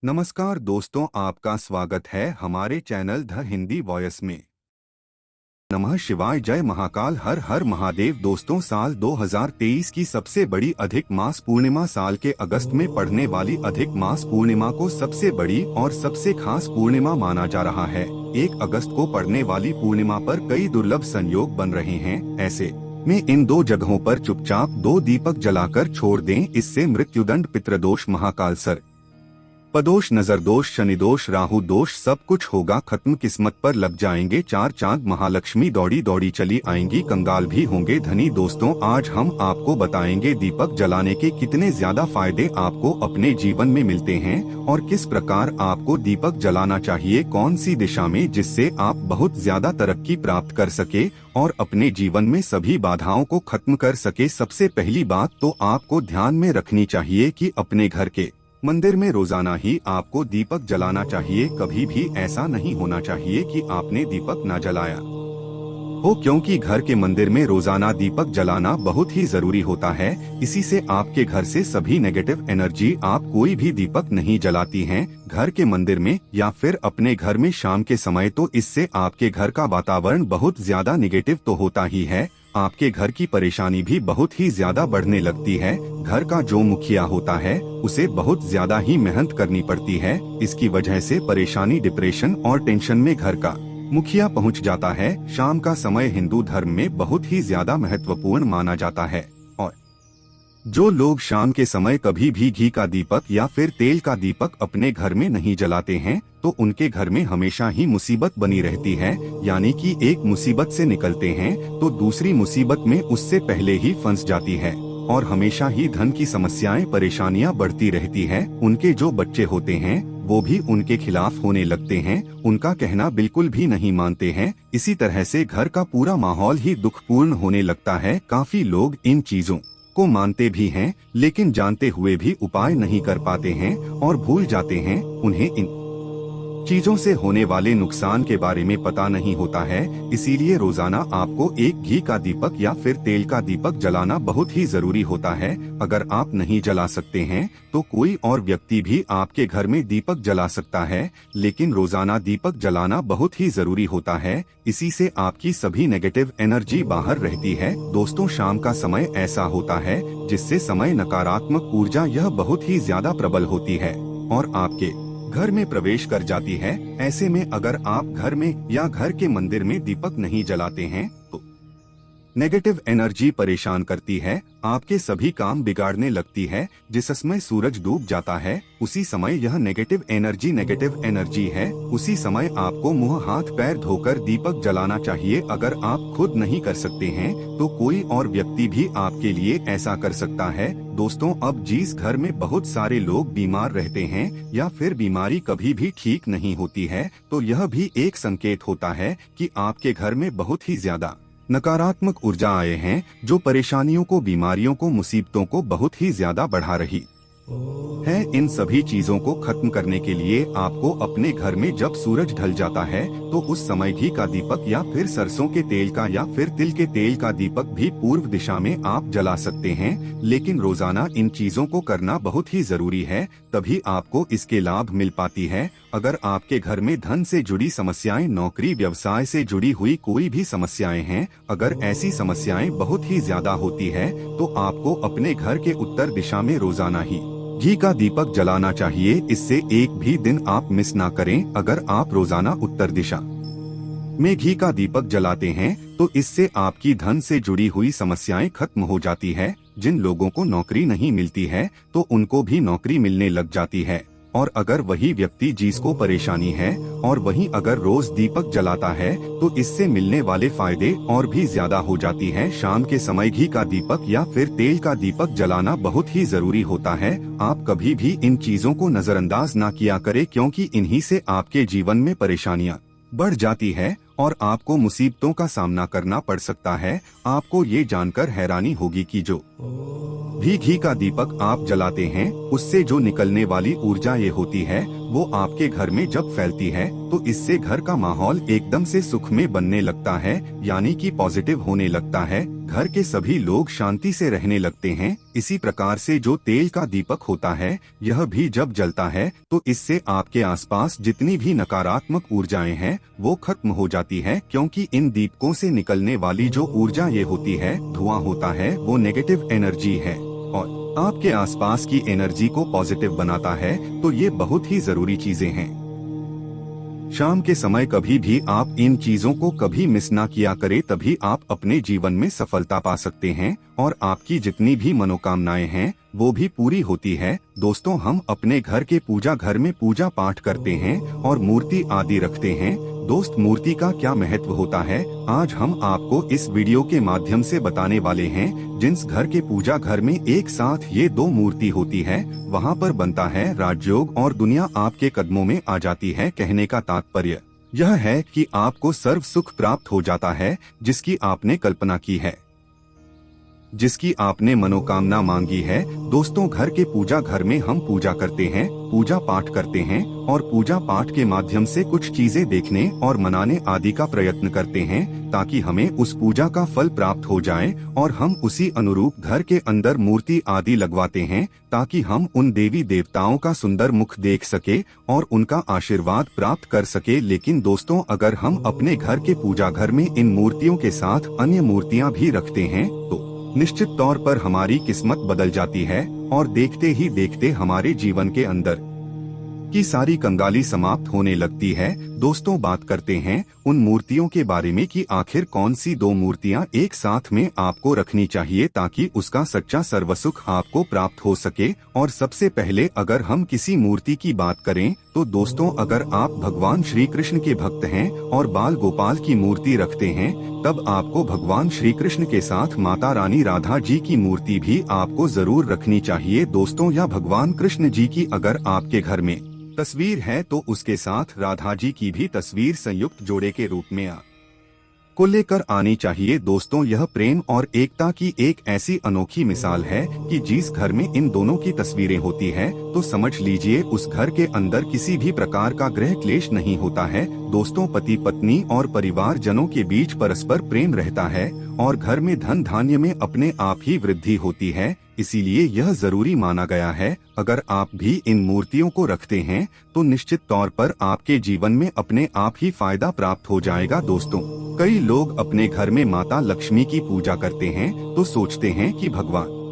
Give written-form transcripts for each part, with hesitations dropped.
नमस्कार दोस्तों, आपका स्वागत है हमारे चैनल द हिंदी वॉयस में। नमः शिवाय, जय महाकाल, हर हर महादेव। दोस्तों, साल 2023 की सबसे बड़ी अधिक मास पूर्णिमा साल के अगस्त में पड़ने वाली अधिक मास पूर्णिमा को सबसे बड़ी और सबसे खास पूर्णिमा माना जा रहा है। 1 अगस्त को पड़ने वाली पूर्णिमा पर कई दुर्लभ संयोग बन रहे हैं। ऐसे में इन 2 जगहों पर चुपचाप 2 दीपक जलाकर छोड़ दें, इससे मृत्युदंड, पितृदोष, महाकाल सर पदोष, नजर दोष, शनि दोष, राहु दोष सब कुछ होगा खत्म। किस्मत पर लग जाएंगे 4 चांद, महालक्ष्मी दौड़ी दौड़ी चली आएंगी, कंगाल भी होंगे धनी। दोस्तों, आज हम आपको बताएंगे दीपक जलाने के कितने ज्यादा फायदे आपको अपने जीवन में मिलते हैं और किस प्रकार आपको दीपक जलाना चाहिए, कौन सी दिशा में, जिससे आप बहुत ज्यादा तरक्की प्राप्त कर सके और अपने जीवन में सभी बाधाओं को खत्म कर सके। सबसे पहली बात तो आपको ध्यान में रखनी चाहिए कि अपने घर के मंदिर में रोजाना ही आपको दीपक जलाना चाहिए। कभी भी ऐसा नहीं होना चाहिए कि आपने दीपक न जलाया हो, क्योंकि घर के मंदिर में रोजाना दीपक जलाना बहुत ही जरूरी होता है। इसी से आपके घर से सभी नेगेटिव एनर्जी, आप कोई भी दीपक नहीं जलाती हैं घर के मंदिर में या फिर अपने घर में शाम के समय, तो इससे आपके घर का वातावरण बहुत ज्यादा नेगेटिव तो होता ही है, आपके घर की परेशानी भी बहुत ही ज्यादा बढ़ने लगती है। घर का जो मुखिया होता है उसे बहुत ज्यादा ही मेहनत करनी पड़ती है। इसकी वजह से परेशानी, डिप्रेशन और टेंशन में घर का मुखिया पहुंच जाता है। शाम का समय हिंदू धर्म में बहुत ही ज्यादा महत्वपूर्ण माना जाता है और जो लोग शाम के समय कभी भी घी का दीपक या फिर तेल का दीपक अपने घर में नहीं जलाते हैं तो उनके घर में हमेशा ही मुसीबत बनी रहती है। यानी कि एक मुसीबत से निकलते हैं तो दूसरी मुसीबत में उससे पहले ही फंस जाती है और हमेशा ही धन की समस्याएं, परेशानियां बढ़ती रहती है। उनके जो बच्चे होते हैं वो भी उनके खिलाफ होने लगते हैं, उनका कहना बिल्कुल भी नहीं मानते हैं। इसी तरह से घर का पूरा माहौल ही दुखपूर्ण होने लगता है। काफी लोग इन चीजों को मानते भी हैं लेकिन जानते हुए भी उपाय नहीं कर पाते हैं और भूल जाते हैं। उन्हें इन चीजों से होने वाले नुकसान के बारे में पता नहीं होता है। इसीलिए रोजाना आपको एक घी का दीपक या फिर तेल का दीपक जलाना बहुत ही जरूरी होता है। अगर आप नहीं जला सकते हैं तो कोई और व्यक्ति भी आपके घर में दीपक जला सकता है, लेकिन रोजाना दीपक जलाना बहुत ही जरूरी होता है। इसी से आपकी सभी नेगेटिव एनर्जी बाहर रहती है। दोस्तों, शाम का समय ऐसा होता है जिससे समय नकारात्मक ऊर्जा यह बहुत ही ज्यादा प्रबल होती है और आपके घर में प्रवेश कर जाती है। ऐसे में अगर आप घर में या घर के मंदिर में दीपक नहीं जलाते हैं तो नेगेटिव एनर्जी परेशान करती है, आपके सभी काम बिगाड़ने लगती है। जिस समय सूरज डूब जाता है उसी समय यह नेगेटिव एनर्जी है। उसी समय आपको मुंह हाथ पैर धोकर दीपक जलाना चाहिए। अगर आप खुद नहीं कर सकते हैं तो कोई और व्यक्ति भी आपके लिए ऐसा कर सकता है। दोस्तों, अब जिस घर में बहुत सारे लोग बीमार रहते हैं या फिर बीमारी कभी भी ठीक नहीं होती है तो यह भी एक संकेत होता है कि आपके घर में बहुत ही ज्यादा नकारात्मक ऊर्जा आए हैं, जो परेशानियों को, बीमारियों को, मुसीबतों को बहुत ही ज्यादा बढ़ा रही है। इन सभी चीजों को खत्म करने के लिए आपको अपने घर में जब सूरज ढल जाता है तो उस समय घी का दीपक या फिर सरसों के तेल का या फिर तिल के तेल का दीपक भी पूर्व दिशा में आप जला सकते हैं। लेकिन रोजाना इन चीजों को करना बहुत ही जरूरी है, तभी आपको इसके लाभ मिल पाती है। अगर आपके घर में धन से जुड़ी समस्याएं, नौकरी व्यवसाय से जुड़ी हुई कोई भी समस्याएं हैं, अगर ऐसी समस्याएं बहुत ही ज्यादा होती है तो आपको अपने घर के उत्तर दिशा में रोजाना ही घी का दीपक जलाना चाहिए। इससे एक भी दिन आप मिस ना करें। अगर आप रोजाना उत्तर दिशा में घी का दीपक जलाते हैं तो इससे आपकी धन से जुड़ी हुई समस्याएं खत्म हो जाती है। जिन लोगों को नौकरी नहीं मिलती है तो उनको भी नौकरी मिलने लग जाती है। और अगर वही व्यक्ति जिसको परेशानी है और वही अगर रोज दीपक जलाता है तो इससे मिलने वाले फायदे और भी ज्यादा हो जाती है। शाम के समय घी का दीपक या फिर तेल का दीपक जलाना बहुत ही जरूरी होता है। आप कभी भी इन चीजों को नजरअंदाज ना किया करें, क्योंकि इन्हीं से आपके जीवन में परेशानियां बढ़ जाती है और आपको मुसीबतों का सामना करना पड़ सकता है। आपको ये जानकर हैरानी होगी कि जो भी घी का दीपक आप जलाते हैं उससे जो निकलने वाली ऊर्जा ये होती है वो आपके घर में जब फैलती है तो इससे घर का माहौल एकदम से सुख में बनने लगता है, यानी कि पॉजिटिव होने लगता है। घर के सभी लोग शांति से रहने लगते हैं। इसी प्रकार से जो तेल का दीपक होता है, यह भी जब जलता है तो इससे आपके आसपास जितनी भी नकारात्मक ऊर्जाएं हैं वो खत्म हो जाती है, क्योंकि इन दीपकों से निकलने वाली जो ऊर्जा ये होती है, धुआं होता है, वो नेगेटिव एनर्जी है और आपके आसपास की एनर्जी को पॉजिटिव बनाता है। तो ये बहुत ही जरूरी चीजें हैं। शाम के समय कभी भी आप इन चीजों को कभी मिस ना किया करें, तभी आप अपने जीवन में सफलता पा सकते हैं और आपकी जितनी भी मनोकामनाएं हैं वो भी पूरी होती है। दोस्तों, हम अपने घर के पूजा घर में पूजा पाठ करते हैं और मूर्ति आदि रखते हैं। दोस्त, मूर्ति का क्या महत्व होता है, आज हम आपको इस वीडियो के माध्यम से बताने वाले हैं। जिस घर के पूजा घर में एक साथ ये दो मूर्ति होती है, वहाँ पर बनता है राजयोग और दुनिया आपके कदमों में आ जाती है। कहने का तात्पर्य यह है कि आपको सर्व सुख प्राप्त हो जाता है, जिसकी आपने कल्पना की है, जिसकी आपने मनोकामना मांगी है। दोस्तों, घर के पूजा घर में हम पूजा करते हैं, पूजा पाठ करते हैं और पूजा पाठ के माध्यम से कुछ चीजें देखने और मनाने आदि का प्रयत्न करते हैं, ताकि हमें उस पूजा का फल प्राप्त हो जाए और हम उसी अनुरूप घर के अंदर मूर्ति आदि लगवाते हैं, ताकि हम उन देवी देवताओं का सुंदर मुख देख सके और उनका आशीर्वाद प्राप्त कर सके। लेकिन दोस्तों, अगर हम अपने घर के पूजा घर में इन मूर्तियों के साथ अन्य मूर्तियाँ भी रखते हैं तो निश्चित तौर पर हमारी किस्मत बदल जाती है और देखते ही देखते हमारे जीवन के अंदर की सारी कंगाली समाप्त होने लगती है। दोस्तों, बात करते हैं उन मूर्तियों के बारे में कि आखिर कौन सी दो मूर्तियां एक साथ में आपको रखनी चाहिए ताकि उसका सच्चा सर्वसुख आपको प्राप्त हो सके। और सबसे पहले अगर हम किसी मूर्ति की बात करें तो दोस्तों, अगर आप भगवान श्री कृष्ण के भक्त हैं और बाल गोपाल की मूर्ति रखते हैं, तब आपको भगवान श्री कृष्ण के साथ माता रानी राधा जी की मूर्ति भी आपको जरूर रखनी चाहिए। दोस्तों, या भगवान कृष्ण जी की अगर आपके घर में तस्वीर है तो उसके साथ राधा जी की भी तस्वीर संयुक्त जोड़े के रूप में को लेकर आनी चाहिए। दोस्तों, यह प्रेम और एकता की एक ऐसी अनोखी मिसाल है कि जिस घर में इन दोनों की तस्वीरें होती है तो समझ लीजिए उस घर के अंदर किसी भी प्रकार का गृह क्लेश नहीं होता है। दोस्तों, पति पत्नी और परिवार जनों के बीच परस्पर प्रेम रहता है और घर में धन धान्य में अपने आप ही वृद्धि होती है। इसीलिए यह जरूरी माना गया है, अगर आप भी इन मूर्तियों को रखते हैं तो निश्चित तौर पर आपके जीवन में अपने आप ही फायदा प्राप्त हो जाएगा। दोस्तों, कई लोग अपने घर में माता लक्ष्मी की पूजा करते हैं तो सोचते हैं कि भगवान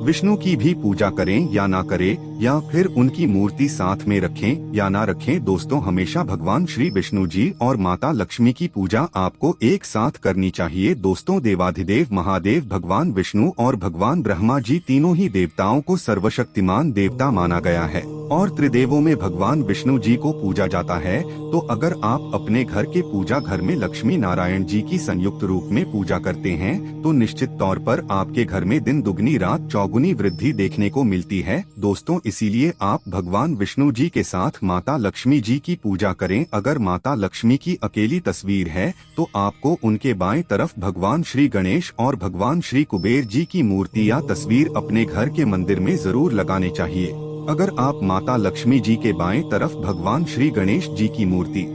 विष्णु की भी पूजा करें या ना करें, या फिर उनकी मूर्ति साथ में रखें या ना रखें। दोस्तों, हमेशा भगवान श्री विष्णु जी और माता लक्ष्मी की पूजा आपको एक साथ करनी चाहिए। दोस्तों, देवाधिदेव महादेव भगवान विष्णु और भगवान ब्रह्मा जी तीनों ही देवताओं को सर्वशक्तिमान देवता माना गया है और त्रिदेवों में भगवान विष्णु जी को पूजा जाता है। तो अगर आप अपने घर के पूजा घर में लक्ष्मी नारायण जी की संयुक्त रूप में पूजा करते हैं तो निश्चित तौर पर आपके घर में दिन दुगनी रात चौगुनी वृद्धि देखने को मिलती है। दोस्तों, इसीलिए आप भगवान विष्णु जी के साथ माता लक्ष्मी जी की पूजा करें। अगर माता लक्ष्मी की अकेली तस्वीर है तो आपको उनके बाएं तरफ भगवान श्री गणेश और भगवान श्री कुबेर जी की मूर्ति या तस्वीर अपने घर के मंदिर में जरूर लगाने चाहिए। अगर आप माता लक्ष्मी जी के बाएं तरफ भगवान श्री गणेश जी की मूर्ति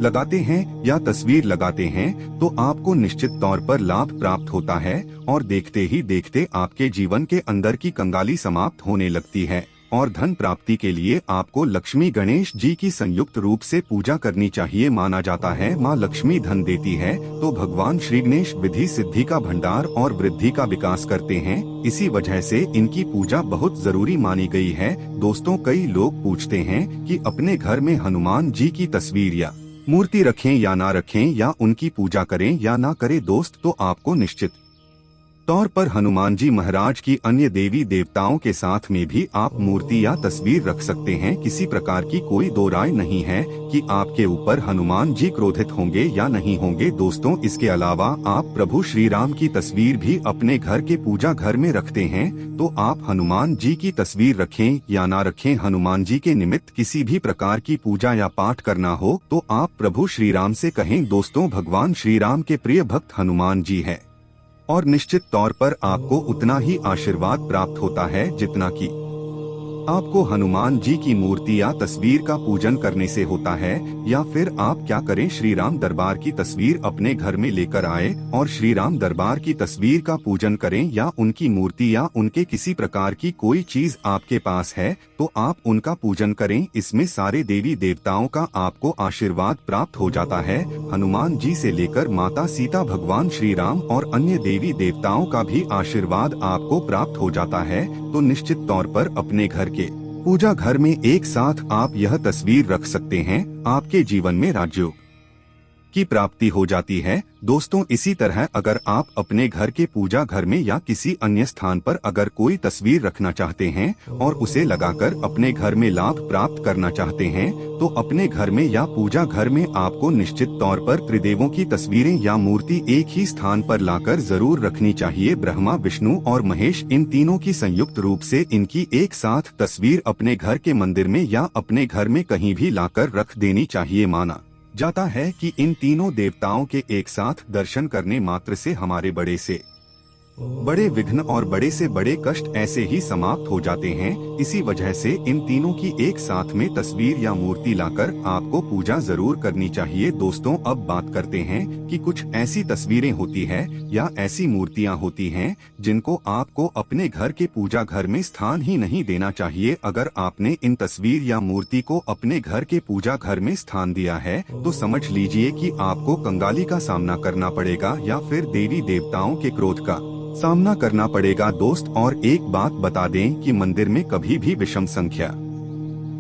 लगाते हैं या तस्वीर लगाते हैं तो आपको निश्चित तौर पर लाभ प्राप्त होता है और देखते ही देखते आपके जीवन के अंदर की कंगाली समाप्त होने लगती है। और धन प्राप्ति के लिए आपको लक्ष्मी गणेश जी की संयुक्त रूप से पूजा करनी चाहिए। माना जाता है माँ लक्ष्मी धन देती है तो भगवान श्री गणेश विधि सिद्धि का भंडार और वृद्धि का विकास करते हैं। इसी वजह से इनकी पूजा बहुत जरूरी मानी गई है। दोस्तों, कई लोग पूछते हैं कि अपने घर में हनुमान जी की तस्वीर या मूर्ति रखें या ना रखें, या उनकी पूजा करें या ना करें। दोस्त, तो आपको निश्चित तौर पर हनुमान जी महाराज की अन्य देवी देवताओं के साथ में भी आप मूर्ति या तस्वीर रख सकते हैं। किसी प्रकार की कोई दो राय नहीं है कि आपके ऊपर हनुमान जी क्रोधित होंगे या नहीं होंगे। दोस्तों, इसके अलावा आप प्रभु श्री राम की तस्वीर भी अपने घर के पूजा घर में रखते हैं तो आप हनुमान जी की तस्वीर रखें या ना रखें, हनुमान जी के निमित्त किसी भी प्रकार की पूजा या पाठ करना हो तो आप प्रभु श्री राम से कहें। दोस्तों, भगवान श्री राम के प्रिय भक्त हनुमान जी है और निश्चित तौर पर आपको उतना ही आशीर्वाद प्राप्त होता है जितना कि आपको हनुमान जी की मूर्ति या तस्वीर का पूजन करने से होता है, या फिर आप क्या करें, श्री राम दरबार की तस्वीर अपने घर में लेकर आए और श्री राम दरबार की तस्वीर का पूजन करें, या उनकी मूर्ति या उनके किसी प्रकार की कोई चीज आपके पास है तो आप उनका पूजन करें। इसमें सारे देवी देवताओं का आपको आशीर्वाद प्राप्त हो जाता है। हनुमान जी से लेकर माता सीता, भगवान श्री राम और अन्य देवी देवताओं का भी आशीर्वाद आपको प्राप्त हो जाता है। तो निश्चित तौर पर अपने घर के पूजा घर में एक साथ आप यह तस्वीर रख सकते हैं। आपके जीवन में राजयोग की प्राप्ति हो जाती है। दोस्तों, इसी तरह अगर आप अपने घर के पूजा घर में या किसी अन्य स्थान पर अगर कोई तस्वीर रखना चाहते हैं और उसे लगाकर अपने घर में लाभ प्राप्त करना चाहते हैं, तो अपने घर में या पूजा घर में आपको निश्चित तौर पर त्रिदेवों की तस्वीरें या मूर्ति एक ही स्थान पर लाकर जरूर रखनी चाहिए। ब्रह्मा, विष्णु और महेश, इन तीनों की संयुक्त रूप से इनकी एक साथ तस्वीर अपने घर के मंदिर में या अपने घर में कहीं भी लाकर रख देनी चाहिए। माना जाता है कि इन तीनों देवताओं के एक साथ दर्शन करने मात्र से हमारे बड़े से बड़े विघ्न और बड़े से बड़े कष्ट ऐसे ही समाप्त हो जाते हैं। इसी वजह से इन तीनों की एक साथ में तस्वीर या मूर्ति लाकर आपको पूजा जरूर करनी चाहिए। दोस्तों, अब बात करते हैं कि कुछ ऐसी तस्वीरें होती है या ऐसी मूर्तियां होती हैं जिनको आपको अपने घर के पूजा घर में स्थान ही नहीं देना चाहिए। अगर आपने इन तस्वीर या मूर्ति को अपने घर के पूजा घर में स्थान दिया है तो समझ लीजिए कि आपको कंगाली का सामना करना पड़ेगा या फिर देवी देवताओं के क्रोध का सामना करना पड़ेगा। दोस्त, और एक बात बता दें कि मंदिर में कभी भी विषम संख्या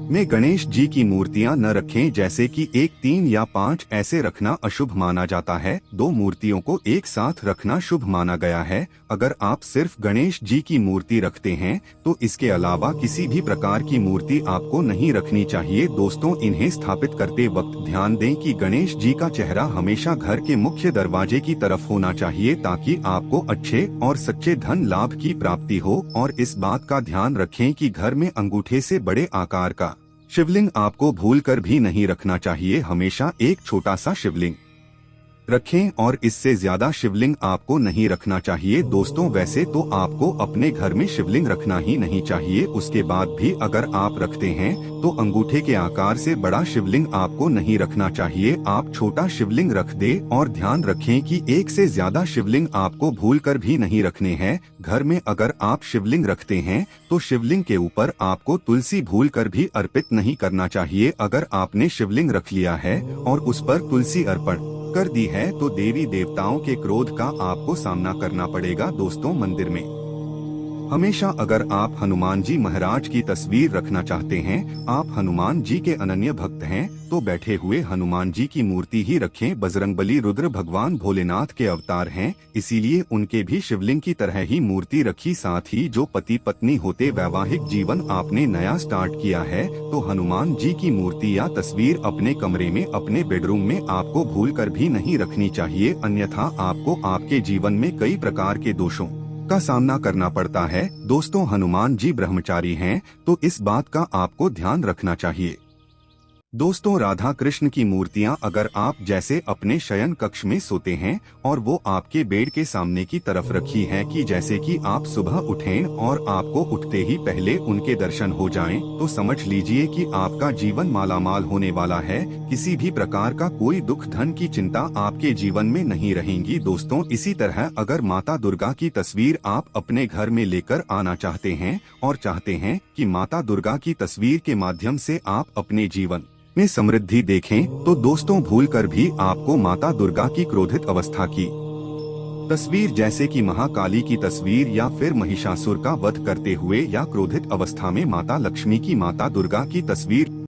में गणेश जी की मूर्तियां न रखें, जैसे कि 1, 3 या 5 ऐसे रखना अशुभ माना जाता है। 2 मूर्तियों को एक साथ रखना शुभ माना गया है। अगर आप सिर्फ गणेश जी की मूर्ति रखते हैं तो इसके अलावा किसी भी प्रकार की मूर्ति आपको नहीं रखनी चाहिए। दोस्तों, इन्हें स्थापित करते वक्त ध्यान दें कि गणेश जी का चेहरा हमेशा घर के मुख्य दरवाजे की तरफ होना चाहिए, ताकि आपको अच्छे और सच्चे धन लाभ की प्राप्ति हो। और इस बात का ध्यान रखें कि घर में अंगूठे से बड़े आकार का शिवलिंग आपको भूलकर भी नहीं रखना चाहिए। हमेशा एक छोटा सा शिवलिंग रखें और इससे ज्यादा शिवलिंग आपको नहीं रखना चाहिए। दोस्तों, वैसे तो आपको अपने घर में शिवलिंग रखना ही नहीं चाहिए। उसके बाद भी अगर आप रखते हैं तो अंगूठे के आकार से बड़ा शिवलिंग आपको नहीं रखना चाहिए। आप छोटा शिवलिंग रख दे और ध्यान रखें कि एक से ज्यादा शिवलिंग आपको भूलकर भी नहीं रखने हैं। घर में अगर आप शिवलिंग रखते हैं तो शिवलिंग के ऊपर आपको तुलसी भूलकर भी अर्पित नहीं करना चाहिए। अगर आपने शिवलिंग रख लिया है और उस पर तुलसी अर्पण कर दी है तो देवी देवताओं के क्रोध का आपको सामना करना पड़ेगा। दोस्तों, मंदिर में हमेशा अगर आप हनुमान जी महाराज की तस्वीर रखना चाहते हैं, आप हनुमान जी के अनन्य भक्त हैं, तो बैठे हुए हनुमान जी की मूर्ति ही रखें। बजरंगबली, रुद्र भगवान भोलेनाथ के अवतार हैं, इसीलिए उनके भी शिवलिंग की तरह ही मूर्ति रखी। साथ ही जो पति पत्नी होते वैवाहिक जीवन आपने नया स्टार्ट किया है तो हनुमान जी की मूर्ति या तस्वीर अपने कमरे में, अपने बेडरूम में आपको भूलकर भी नहीं रखनी चाहिए, अन्यथा आपको आपके जीवन में कई प्रकार के दोषों का सामना करना पड़ता है। दोस्तों, हनुमान जी ब्रह्मचारी हैं तो इस बात का आपको ध्यान रखना चाहिए। दोस्तों, राधा कृष्ण की मूर्तियां अगर आप जैसे अपने शयन कक्ष में सोते हैं और वो आपके बेड के सामने की तरफ रखी है कि जैसे कि आप सुबह उठें और आपको उठते ही पहले उनके दर्शन हो जाएं, तो समझ लीजिए कि आपका जीवन मालामाल होने वाला है। किसी भी प्रकार का कोई दुख, धन की चिंता आपके जीवन में नहीं रहेंगी। दोस्तों, इसी तरह अगर माता दुर्गा की तस्वीर आप अपने घर में लेकर आना चाहते हैं और चाहते हैं कि माता दुर्गा की तस्वीर के माध्यम से आप अपने जीवन में समृद्धि देखें, तो दोस्तों भूलकर भी आपको माता दुर्गा की क्रोधित अवस्था की तस्वीर, जैसे कि महाकाली की तस्वीर या फिर महिषासुर का वध करते हुए या क्रोधित अवस्था में माता लक्ष्मी की, माता दुर्गा की तस्वीर